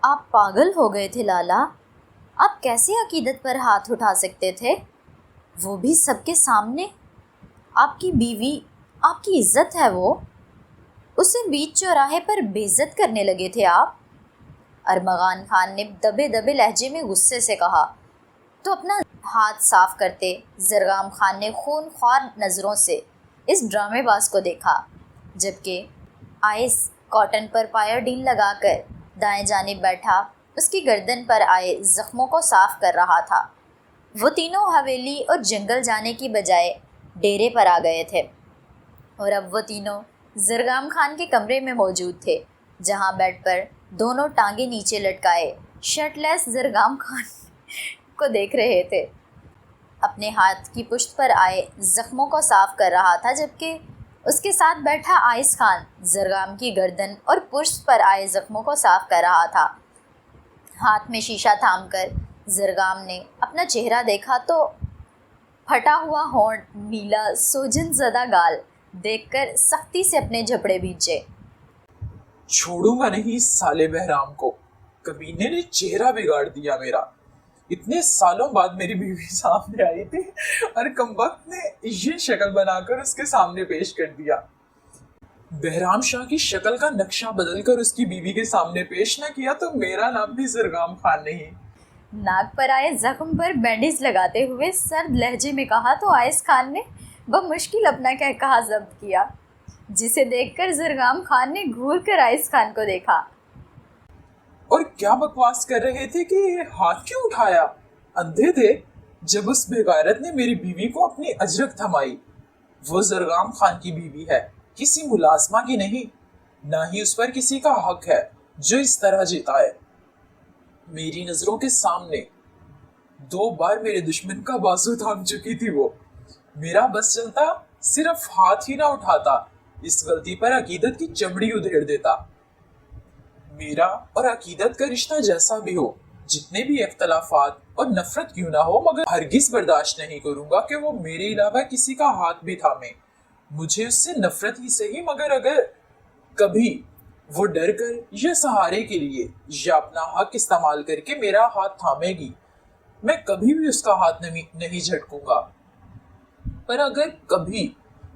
آپ پاگل ہو گئے تھے لالا، آپ کیسے عقیدت پر ہاتھ اٹھا سکتے تھے؟ وہ بھی سب کے سامنے؟ آپ کی بیوی، آپ کی عزت ہے وہ، اسے بیچ چوراہے پر بے عزت کرنے لگے تھے آپ؟ ارمغان خان نے دبے دبے لہجے میں غصے سے کہا۔ تو اپنا ہاتھ صاف کرتے زرگام خان نے خون خوار نظروں سے اس ڈرامے باز کو دیکھا، جبکہ آئس کاٹن پر پایوڈین لگا کر دائیں جانب بیٹھا اس کی گردن پر آئے زخموں کو صاف کر رہا تھا۔ وہ تینوں حویلی اور جنگل جانے کی بجائے ڈیرے پر آ گئے تھے، اور اب وہ تینوں زرگام خان کے کمرے میں موجود تھے، جہاں بیڈ پر دونوں ٹانگیں نیچے لٹکائے شرٹ لیس زرگام خان کو دیکھ رہے تھے۔ اپنے ہاتھ کی پشت پر آئے زخموں کو صاف کر رہا تھا، جبکہ اس کے ساتھ بیٹھا آئس خان زرگام کی گردن اور پشت پر آئے زخموں کو صاف کر رہا تھا۔ ہاتھ میں شیشہ تھام کر زرگام نے اپنا چہرہ دیکھا تو پھٹا ہوا ہونٹ، نیلا سوجن زدہ گال دیکھ کر سختی سے اپنے جھپڑے بھینچے۔ چھوڑوں گا نہیں اس سالے بہرام کو، کمینے نے چہرہ بگاڑ دیا میرا۔ اتنے سالوں بعد میری بیوی سامنے آئی تھی اور کمبخت نے یہ شکل بنا کر اس کے سامنے پیش کر دیا۔ بہرام شاہ کی شکل کا نقشہ بدل کر اس کی بیوی کے سامنے پیش نہ کیا تو میرا نام بھی زرگام خان نہیں۔ ناک پر آئے زخم پر بینڈیج لگاتے ہوئے سرد لہجے میں کہا تو آئس خان نے بمشکل اپنا کہا ضبط کیا، جسے دیکھ کر زرگام خان نے گھور کر آئس خان کو دیکھا۔ اور کیا بکواس کر رہے تھے کہ ہاتھ کیوں اٹھایا؟ اندھے تھے جب اس بےغیرت نے میری بیوی کو اپنی اجرک تھمائی۔ وہ زرگام خان کی بیوی ہے، کسی ملازمہ کی نہیں، نہ ہی اس پر کسی کا حق ہے جو اس طرح جیتا ہے۔ میری نظروں کے سامنے 2 بار میرے دشمن کا بازو تھام چکی تھی وہ۔ میرا بس چلتا صرف ہاتھ ہی نہ اٹھاتا، اس غلطی پر عقیدت کی چمڑی ادھیڑ دیتا۔ میرا اور عقیدت کا رشتہ جیسا بھی ہو، جتنے بھی اختلافات اور نفرت کیوں نہ ہو، مگر ہرگز برداشت نہیں کروں گا کہ وہ میرے علاوہ کسی کا ہاتھ بھی تھامے۔ مجھے اس سے نفرت ہی صحیح، مگر اگر کبھی وہ ڈر کر یا سہارے کے لیے یا اپنا حق استعمال کر کے میرا ہاتھ تھامے گی، میں کبھی بھی اس کا ہاتھ نہیں جھٹکوں گا۔ پر اگر کبھی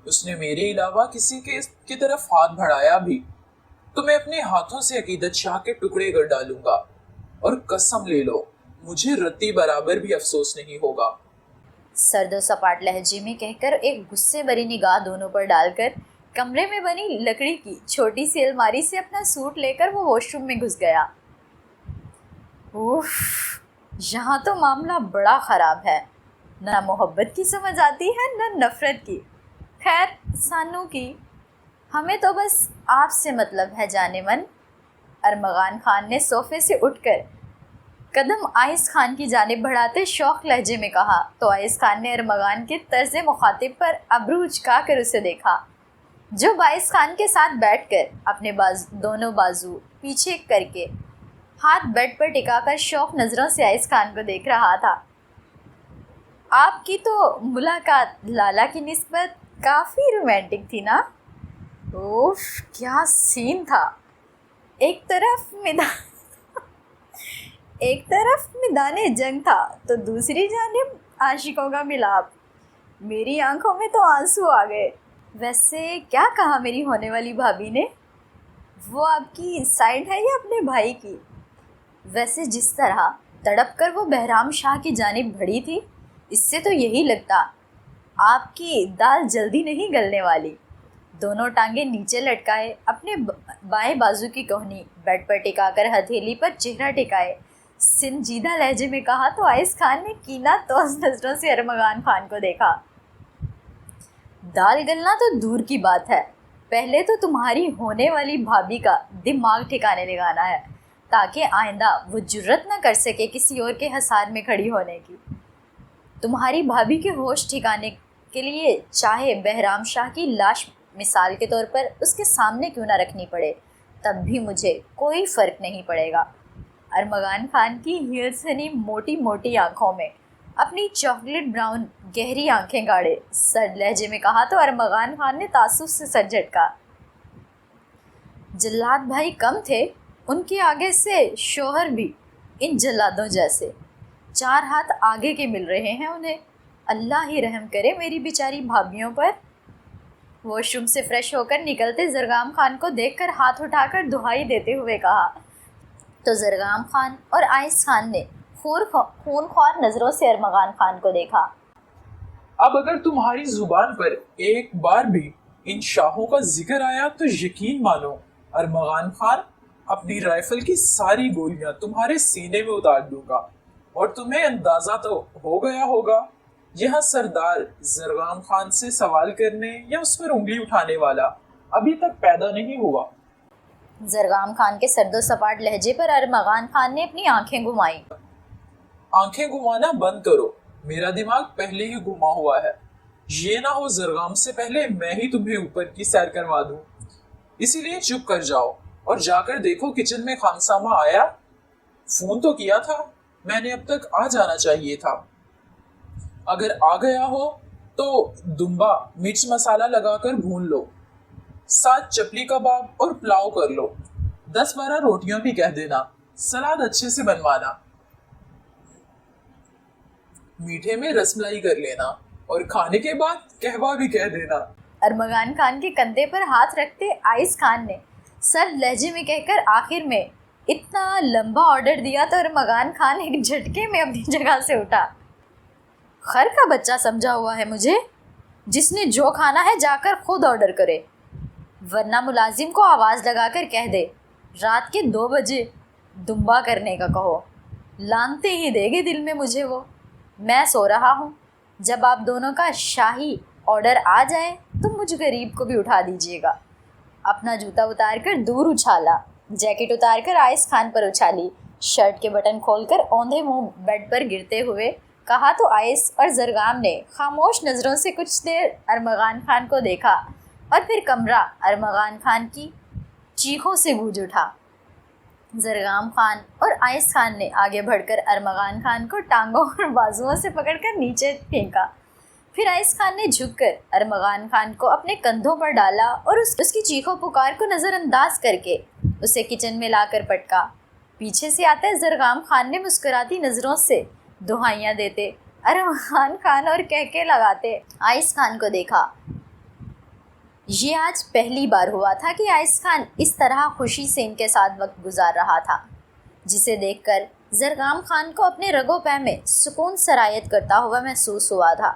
اس نے میرے علاوہ کسی کی طرف ہاتھ بڑھایا بھی تو میں اپنے ہاتھوں سے عقیدت شاہ کے ٹکڑے کر ڈالوں گا، اور قسم لے لو مجھے رتی برابر بھی افسوس نہیں ہوگا۔ سرد و سپاٹ لہجے میں کہہ کر ایک غصے بھری نگاہ دونوں پر ڈال کر کمرے میں بنی لکڑی کی چھوٹی سی الماری سے اپنا سوٹ لے کر وہ واش روم میں گھس گیا۔ اوف، یہاں تو معاملہ بڑا خراب ہے، نہ محبت کی سمجھ آتی ہے نہ نفرت کی۔ خیر سانو کی، ہمیں تو بس آپ سے مطلب ہے جانے من۔ ارمغان خان نے صوفے سے اٹھ کر قدم آئس خان کی جانب بڑھاتے شوق لہجے میں کہا تو آئس خان نے ارمغان کے طرز مخاطب پر ابرو اچکا کر اسے دیکھا، جو آئس خان کے ساتھ بیٹھ کر اپنے دونوں بازو پیچھے کر کے ہاتھ بیڈ پر ٹکا کر شوق نظروں سے آئس خان کو دیکھ رہا تھا۔ آپ کی تو ملاقات لالا کی نسبت کافی رومانٹک تھی نا؟ اوف کیا سین تھا! ایک طرف میدان جنگ تھا تو دوسری جانب عاشقوں کا ملاپ۔ میری آنکھوں میں تو آنسو آ گئے۔ ویسے کیا کہا میری ہونے والی بھابھی نے؟ وہ آپ کی سائڈ ہے یا اپنے بھائی کی؟ ویسے جس طرح تڑپ کر وہ بہرام شاہ کی جانب بڑھی تھی، اس سے تو یہی لگتا آپ کی دال جلدی نہیں گلنے والی۔ دونوں ٹانگیں نیچے لٹکائے اپنے بائیں بازو کی کوہنی بیڈ پر ٹکا کر ہتھیلی پر چہرہ ٹکائے سنجیدہ لہجے میں کہا تو آئس خان نے کینہ توز نظروں سے ارمغان خان کو دیکھا۔ دال گلنا تو دور کی بات ہے، پہلے تو تمہاری ہونے والی بھابھی کا دماغ ٹھکانے لگانا ہے، تاکہ آئندہ وہ جرت نہ کر سکے کسی اور کے حصار میں کھڑی ہونے کی۔ تمہاری بھابھی کے ہوش ٹھکانے کے لیے چاہے بہرام شاہ کی لاش مثال کے طور پر اس کے سامنے کیوں نہ رکھنی پڑے، تب بھی مجھے کوئی فرق نہیں پڑے گا۔ ارمغان خان کی ہیرسنی موٹی موٹی آنکھوں میں اپنی چاکلیٹ براؤن گہری آنکھیں گاڑے سرد لہجے میں کہا تو ارمغان خان نے تعصب سے سر جھٹکا۔ جلاد بھائی کم تھے، ان کے آگے سے شوہر بھی ان جلادوں جیسے 4 ہاتھ آگے کے مل رہے ہیں انہیں۔ اللہ ہی رحم کرے میری بیچاری بھابھیوں پر۔ واش روم سے فریش ہو کر نکلتے زرگام خان کو دیکھ کر ہاتھ اٹھا کر دہائی دیتے ہوئے کہا تو زرگام خان اور آئس خان نے خون خوار نظروں سے ارمغان خان کو دیکھا۔ اب اگر تمہاری زبان پر ایک بار بھی ان شاہوں کا ذکر آیا تو یقین مانو ارمغان خان اپنی رائفل کی ساری گولیاں تمہارے سینے میں اتار دوں گا، اور تمہیں اندازہ تو ہو گیا ہوگا یہاں سردار زرگام خان سے سوال کرنے یا اس پر انگلی اٹھانے والا ابھی تک پیدا نہیں ہوا۔ زرگام خان کے سرد و سپاٹ لہجے پر ارمغان خان نے اپنی آنکھیں گھمائیں۔ آنکھیں گھمانا بند کرو، میرا دماغ پہلے ہی گھما ہوا ہے، یہ نہ ہو زرگام سے پہلے میں ہی تمہیں اوپر کی سیر کروا دوں، اسی لیے چپ کر جاؤ اور جا کر دیکھو کچن میں خانسامہ آیا؟ فون تو کیا تھا، میں نے اب تک آ جانا چاہیے تھا، اگر آ گیا ہو تو دمبا مرچ مسالہ لگا کر بھون لو، 7 چپلی کباب اور پلاؤ کر لو، 10-12 روٹیاں بھی کہہ دینا، سلاد اچھے سے بنوانا، میٹھے میں رس ملائی کر لینا، اور کھانے کے بعد قہوہ بھی کہہ دینا۔ ارمغان خان کے کندھے پر ہاتھ رکھتے آئس خان نے سرد لہجے میں کہہ کر آخر میں اتنا لمبا آرڈر دیا تو ارمغان خان ایک جھٹکے میں اپنی جگہ سے اٹھا۔ خر کا بچہ سمجھا ہوا ہے مجھے، جس نے جو کھانا ہے جا کر خود آرڈر کرے، ورنہ ملازم کو آواز لگا کر کہہ دے رات کے 2 بجے دمبا کرنے کا کہو، لانتے ہی دے گے دل میں مجھے وہ۔ میں سو رہا ہوں، جب آپ دونوں کا شاہی آرڈر آ جائے تو مجھ غریب کو بھی اٹھا دیجیے گا۔ اپنا جوتا اتار کر دور اچھالا، جیکٹ اتار کر آئس خان پر اچھالی، شرٹ کے بٹن کھول کر اوندھے منہ بیڈ پر گرتے ہوئے کہا تو آئس اور زرگام نے خاموش نظروں سے کچھ دیر ارمغان خان کو دیکھا اور پھر کمرہ ارمغان خان کی چیخوں سے گونج اٹھا۔ زرگام خان اور آئس خان نے آگے بڑھ کر ارمغان خان کو ٹانگوں اور بازوؤں سے پکڑ کر نیچے پھینکا، پھر آئس خان نے جھک کر ارمغان خان کو اپنے کندھوں پر ڈالا اور اس کی چیخوں پکار کو نظر انداز کر کے اسے کچن میں لا کر پٹکا۔ پیچھے سے آتے زرگام خان نے مسکراتی نظروں سے دہائیاں دیتے ارمغان خان اور کہکے لگاتے آئس خان کو دیکھا۔ یہ آج پہلی بار ہوا تھا کہ آئس خان اس طرح خوشی سے ان کے ساتھ وقت گزار رہا تھا، جسے دیکھ کر زرگام خان کو اپنے رگو پہ میں سکون سرایت کرتا ہوا محسوس ہوا تھا۔